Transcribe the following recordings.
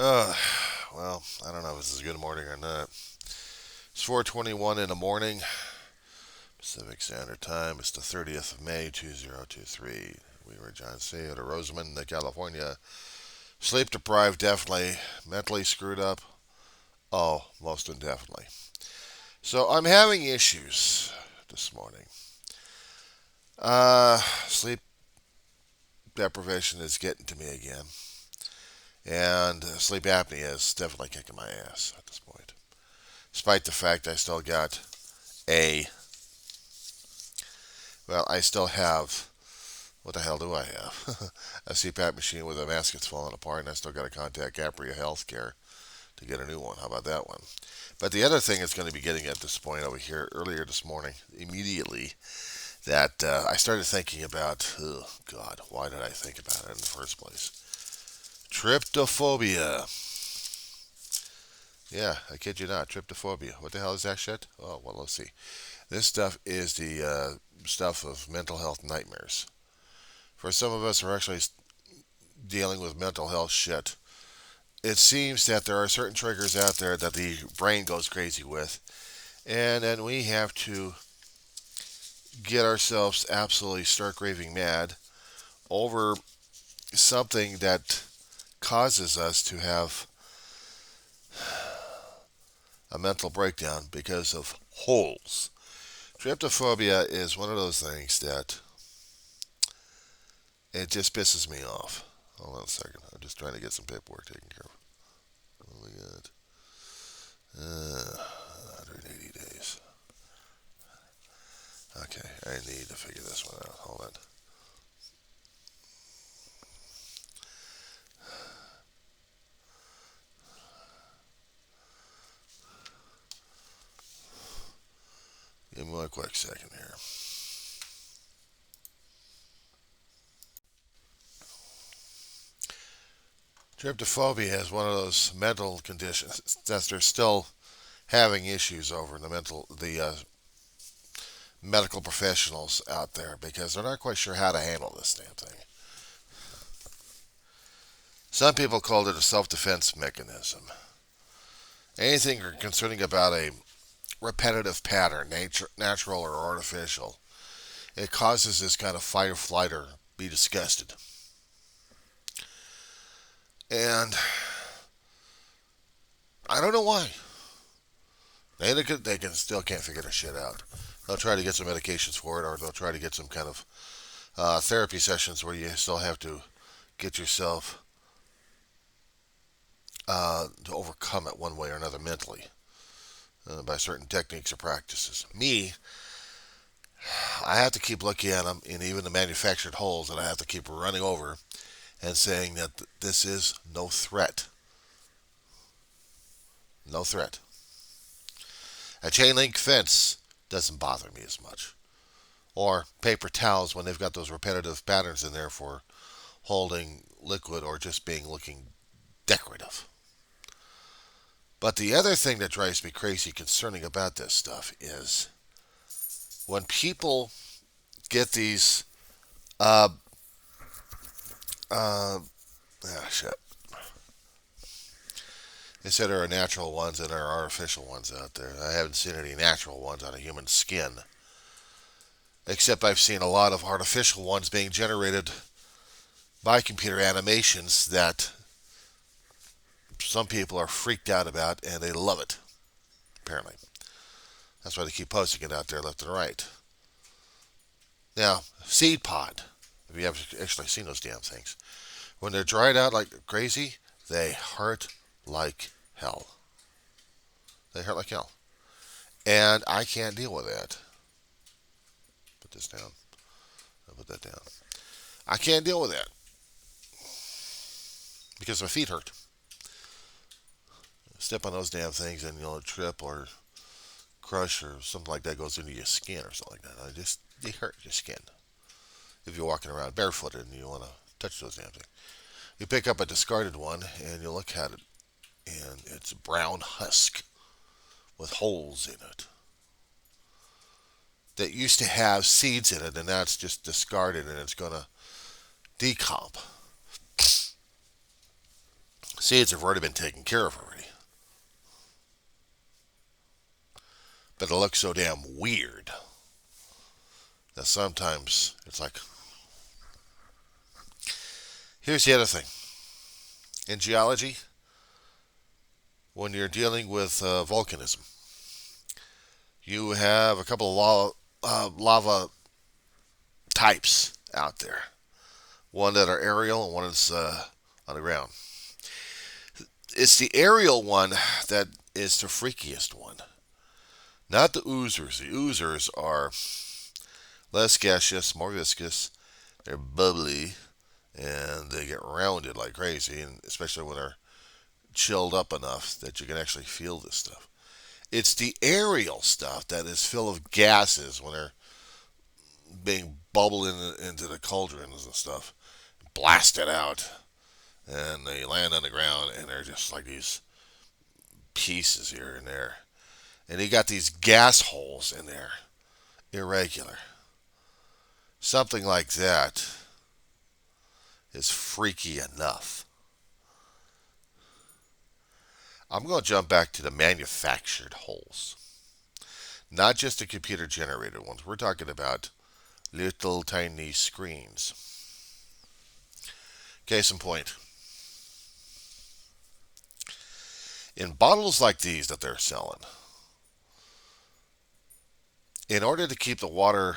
Uh, well, I don't know if this is a good morning or not. It's 4:21 in the morning, Pacific Standard Time. It's the 30th of May, 2023. We were John C. out of Rosamond, California. Sleep deprived, definitely. Mentally screwed up. Oh, most indefinitely. So I'm having issues this morning. Uh, Sleep deprivation is getting to me again, and sleep apnea is definitely kicking my ass at this point. Despite the fact I still got a I still have. What the hell do I have? A CPAP machine with a mask that's falling apart, and I still got to contact Apria Healthcare to get a new one. How about that one? But the other thing it's going to be getting at this point over here earlier this morning, immediately, that I started thinking about, oh, God, why did I think about it in the first place? Tryptophobia. Yeah, I kid you not, tryptophobia. What the hell is that shit? Oh, well, let's see. This stuff is the stuff of mental health nightmares. For some of us who are actually dealing with mental health shit, it seems that there are certain triggers out there that the brain goes crazy with, and then we have to get ourselves absolutely stark raving mad over something that causes us to have a mental breakdown because of holes. Tryptophobia is one of those things that it just pisses me off. Hold on a second. I'm just trying to get some paperwork taken care of. What do we got? 180 days. Okay, I need to figure this one out. Hold on. Give me one quick second here. Tryptophobia is one of those mental conditions that they're still having issues over the medical professionals out there because they're not quite sure how to handle this damn thing. Some people called it a self-defense mechanism. Anything concerning about a repetitive pattern, natural or artificial, it causes this kind of fight or flight or be disgusted. And I don't know why. They can still can't figure this shit out. They'll try to get some medications for it, or they'll try to get some kind of therapy sessions where you still have to get yourself to overcome it one way or another mentally by certain techniques or practices. Me, I have to keep looking at them in even the manufactured holes, and I have to keep running over and saying that this is no threat. No threat. A chain link fence doesn't bother me as much. Or paper towels when they've got those repetitive patterns in there for holding liquid or just being looking decorative. But the other thing that drives me crazy concerning about this stuff is when people get these uh shit. They said there are natural ones and there are artificial ones out there. I haven't seen any natural ones on a human skin. Except I've seen a lot of artificial ones being generated by computer animations that some people are freaked out about and they love it, apparently. That's why they keep posting it out there left and right. Now, seed pod, if you haven't actually seen those damn things, when they're dried out like crazy, they hurt like hell. They hurt like hell. And I can't deal with that. Put this down. I'll put that down. I can't deal with that because my feet hurt. Step on those damn things and you'll trip or crush or something like that goes into your skin or something like that. They hurt your skin if you're walking around barefooted and you want to touch those damn things. You pick up a discarded one and you look at it and it's a brown husk with holes in it that used to have seeds in it, and now it's just discarded and it's going to decomp. seeds have already been taken care of already. But it looks so damn weird that sometimes it's like, here's the other thing. In geology, when you're dealing with volcanism, you have a couple of lava types out there. One that are aerial and one is on the ground. It's the aerial one that is the freakiest one. Not the oozers. The oozers are less gaseous, more viscous. They're bubbly, and they get rounded like crazy, and especially when they're chilled up enough that you can actually feel this stuff. It's the aerial stuff that is full of gases when they're being bubbled into the cauldrons and stuff, blasted out, and they land on the ground, and they're just like these pieces here and there. And you got these gas holes in there, irregular. Something like that is freaky enough. I'm going to jump back to the manufactured holes. Not just the computer generated ones. We're talking about little tiny screens. Case in point. In bottles like these that they're selling, in order to keep the water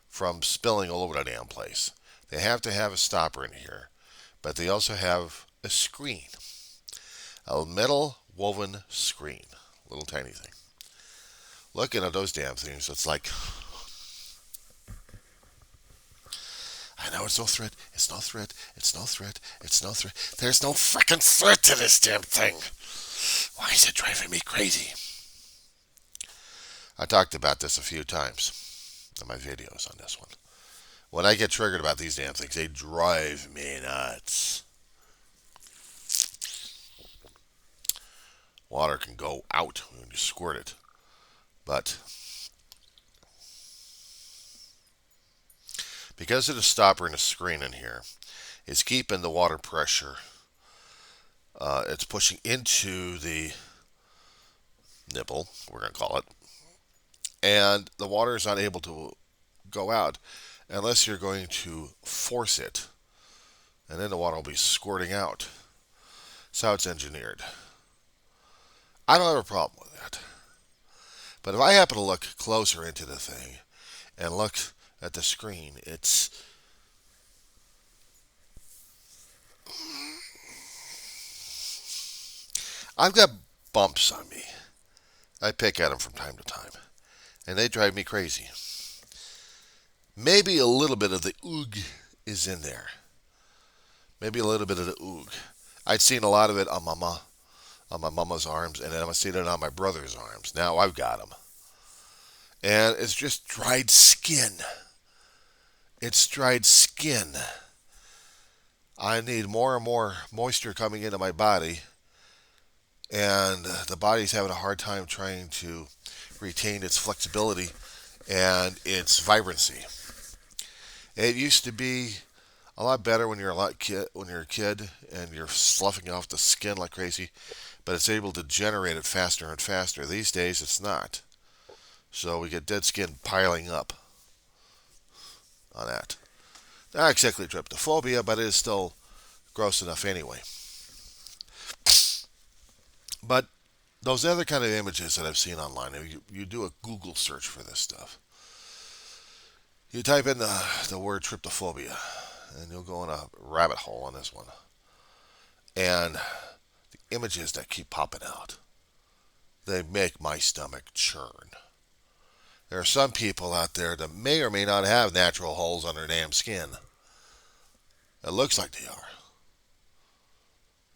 from spilling all over the damn place, they have to have a stopper in here. But they also have a screen. A metal woven screen. Little tiny thing. Looking at those damn things, it's like, I know it's no threat, it's no threat, it's no threat, it's no threat. There's no frickin' threat to this damn thing. Why is it driving me crazy? I talked about this a few times in my videos on this one. When I get triggered about these damn things, they drive me nuts. Water can go out when you squirt it. But because of the stopper and the screen in here, it's keeping the water pressure. It's pushing into the nipple, we're going to call it. And the water is not able to go out unless you're going to force it. And then the water will be squirting out. That's how it's engineered. I don't have a problem with that. But if I happen to look closer into the thing and look at the screen, I've got bumps on me. I pick at them from time to time, and they drive me crazy. Maybe a little bit of the oog is in there. Maybe a little bit of the oog. I'd seen a lot of it on my mama's arms, and then I've seen it on my brother's arms. Now I've got them. And it's just dried skin. It's dried skin. I need more and more moisture coming into my body, and the body's having a hard time trying to retain its flexibility and its vibrancy. It used to be a lot better when you're a kid and you're sloughing off the skin like crazy, but it's able to generate it faster and faster. These days, it's not. So we get dead skin piling up on that. Not exactly tryptophobia, but it is still gross enough anyway. But those other kind of images that I've seen online, you do a Google search for this stuff. You type in the word tryptophobia, and you'll go in a rabbit hole on this one. And the images that keep popping out, they make my stomach churn. There are some people out there that may or may not have natural holes on their damn skin. It looks like they are.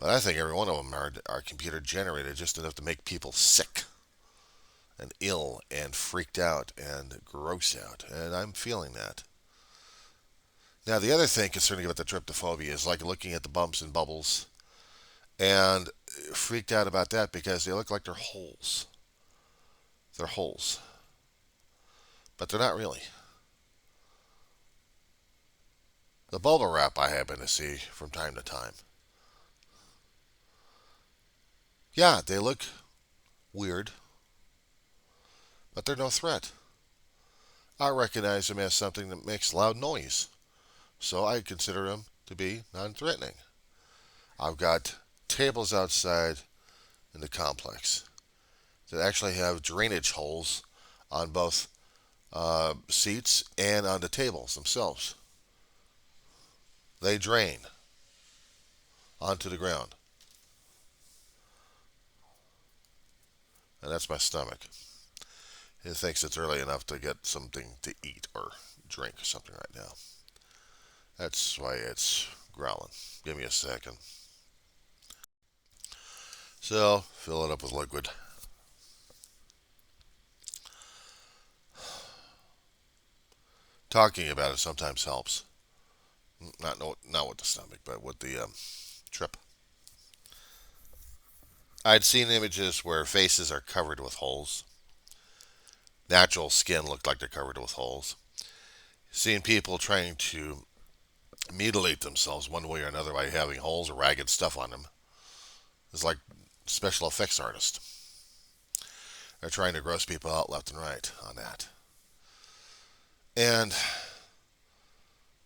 But I think every one of them are computer generated just enough to make people sick and ill and freaked out and gross out. And I'm feeling that. Now, the other thing concerning about the tryptophobia is like looking at the bumps and bubbles and freaked out about that because they look like they're holes. They're holes. But they're not really. The bubble wrap I happen to see from time to time. Yeah, they look weird, but they're no threat. I recognize them as something that makes loud noise, so I consider them to be non threatening. I've got tables outside in the complex that actually have drainage holes on both seats and on the tables themselves. They drain onto the ground, and that's my stomach. It thinks it's early enough to get something to eat or drink or something right now. That's why it's growling. Give me a second. So, fill it up with liquid. Talking about it sometimes helps. Not with the stomach, but with the trip. I'd seen images where faces are covered with holes. Natural skin looked like they're covered with holes. Seen people trying to mutilate themselves one way or another by having holes or ragged stuff on them. It's like special effects artists. They're trying to gross people out left and right on that. And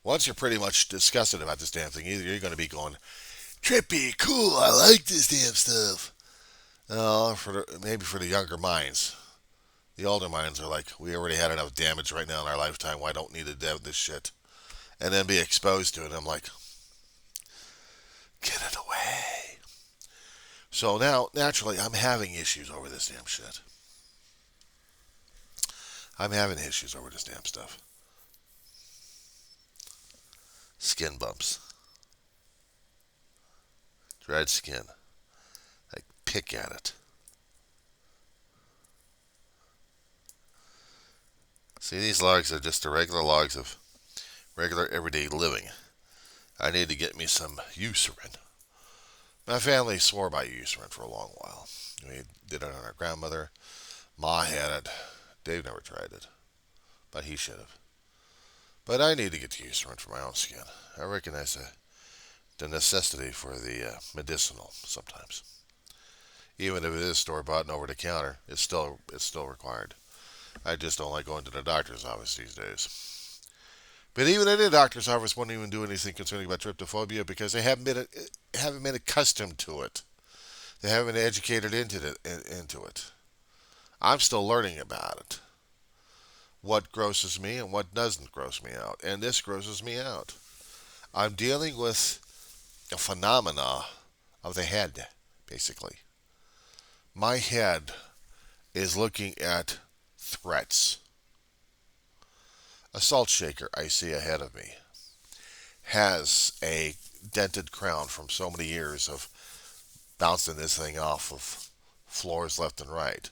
once you're pretty much disgusted about this damn thing, either you're going to be going, trippy, cool, I like this damn stuff. Maybe for the younger minds. The older minds are like, we already had enough damage right now in our lifetime. Why don't need to have this shit? And then be exposed to it. I'm like, get it away. So now, naturally, I'm having issues over this damn shit. I'm having issues over this damn stuff. Skin bumps. Dried skin. I pick at it. See, these logs are just the regular logs of regular everyday living. I need to get me some Eucerin. My family swore by Eucerin for a long while. We did it on our grandmother. Ma had it. Dave never tried it, but he should have. But I need to get the Eucerin for my own skin. I recognize the necessity for the medicinal sometimes. Even if it is store bought and over the counter, it's still required. I just don't like going to the doctor's office these days. But even in the doctor's office won't even do anything concerning about tryptophobia because they haven't been accustomed to it. They haven't been educated into it. I'm still learning about it. What grosses me and what doesn't gross me out. And this grosses me out. I'm dealing with a phenomena of the head, basically. My head is looking at threats. A salt shaker I see ahead of me has a dented crown from so many years of bouncing this thing off of floors left and right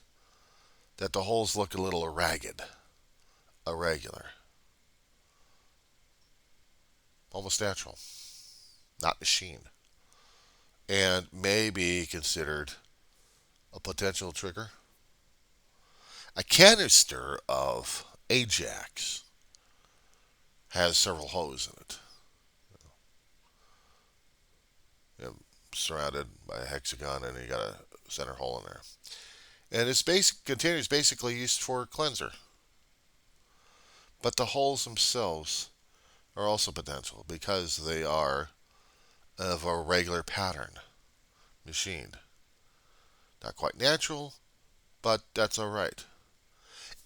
that the holes look a little ragged, irregular, almost natural, not machine, and may be considered a potential trigger. A canister of Ajax has several holes in it. You know, surrounded by a hexagon, and you got a center hole in there. And its basic container is basically used for cleanser. But the holes themselves are also potential because they are of a regular pattern, machined. Not quite natural, but that's all right.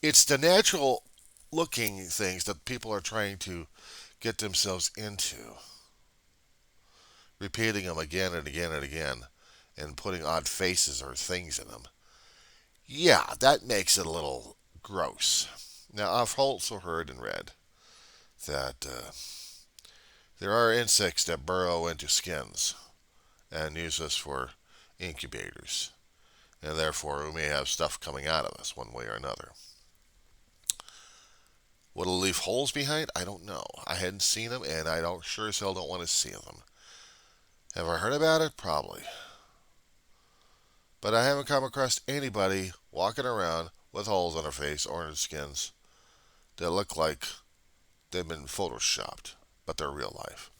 It's the natural looking things that people are trying to get themselves into, repeating them again and again and again, and putting odd faces or things in them. Yeah, that makes it a little gross. Now, I've also heard and read that there are insects that burrow into skins and use us for incubators, and therefore we may have stuff coming out of us one way or another. Will it leave holes behind? I don't know. I hadn't seen them, and I don't sure as hell don't want to see them. Have I heard about it? Probably. But I haven't come across anybody walking around with holes on their face or in their skins that look like they've been photoshopped, but they're real life.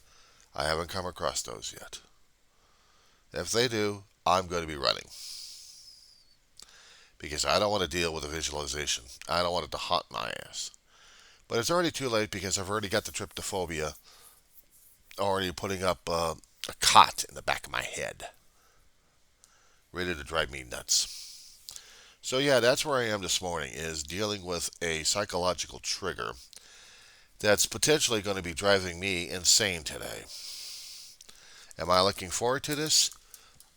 I haven't come across those yet. If they do, I'm going to be running. because I don't want to deal with the visualization. I don't want it to haunt my ass. But it's already too late because I've already got the tryptophobia already putting up a cot in the back of my head, ready to drive me nuts. So yeah, that's where I am this morning, is dealing with a psychological trigger that's potentially going to be driving me insane today. Am I looking forward to this?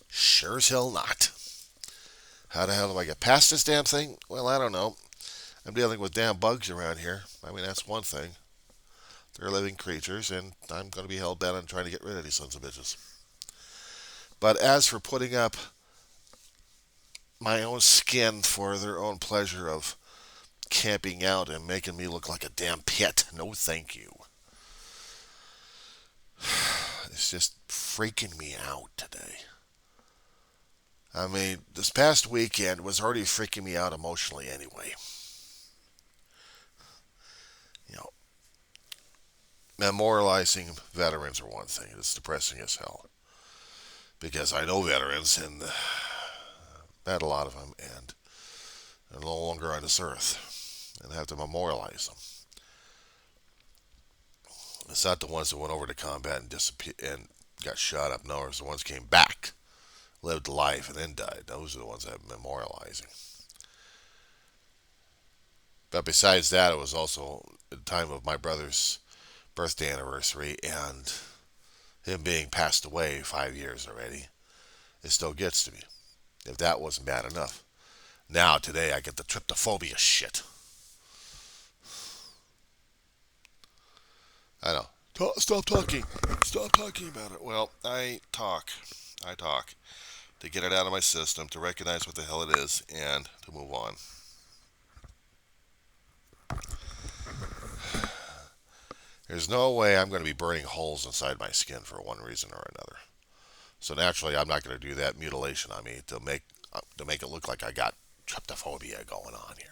Sure as hell not. How the hell do I get past this damn thing? Well, I don't know. I'm dealing with damn bugs around here. I mean, that's one thing. They're living creatures, and I'm going to be hell bent on trying to get rid of these sons of bitches. But as for putting up my own skin for their own pleasure of camping out and making me look like a damn pit, no thank you. It's just freaking me out today. I mean, this past weekend was already freaking me out emotionally anyway. You know, memorializing veterans are one thing. It's depressing as hell. Because I know veterans, and met a lot of them, and they're no longer on this earth. And I have to memorialize them. It's not the ones that went over to combat and disappeared and got shot up. No, it's the ones who came back, lived life, and then died. Those are the ones I'm memorializing. But besides that, it was also the time of my brother's birthday anniversary, and him being passed away 5 years already. It still gets to me. If that wasn't bad enough. Now, today, I get the tryptophobia shit. I know. Stop talking. Stop talking about it. Well, I talk. I talk. To get it out of my system, to recognize what the hell it is, and to move on. There's no way I'm going to be burning holes inside my skin for one reason or another. So naturally, I'm not going to do that mutilation on me to make it look like I got tryptophobia going on here.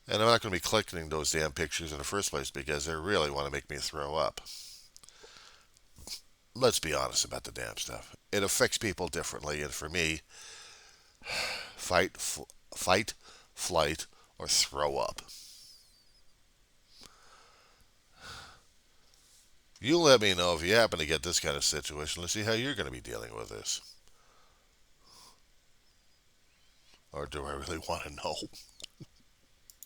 And I'm not going to be clicking those damn pictures in the first place because they really want to make me throw up. Let's be honest about the damn stuff. It affects people differently, and for me, fight, flight, or throw up. You let me know if you happen to get this kind of situation. Let's see how you're going to be dealing with this. Or do I really want to know?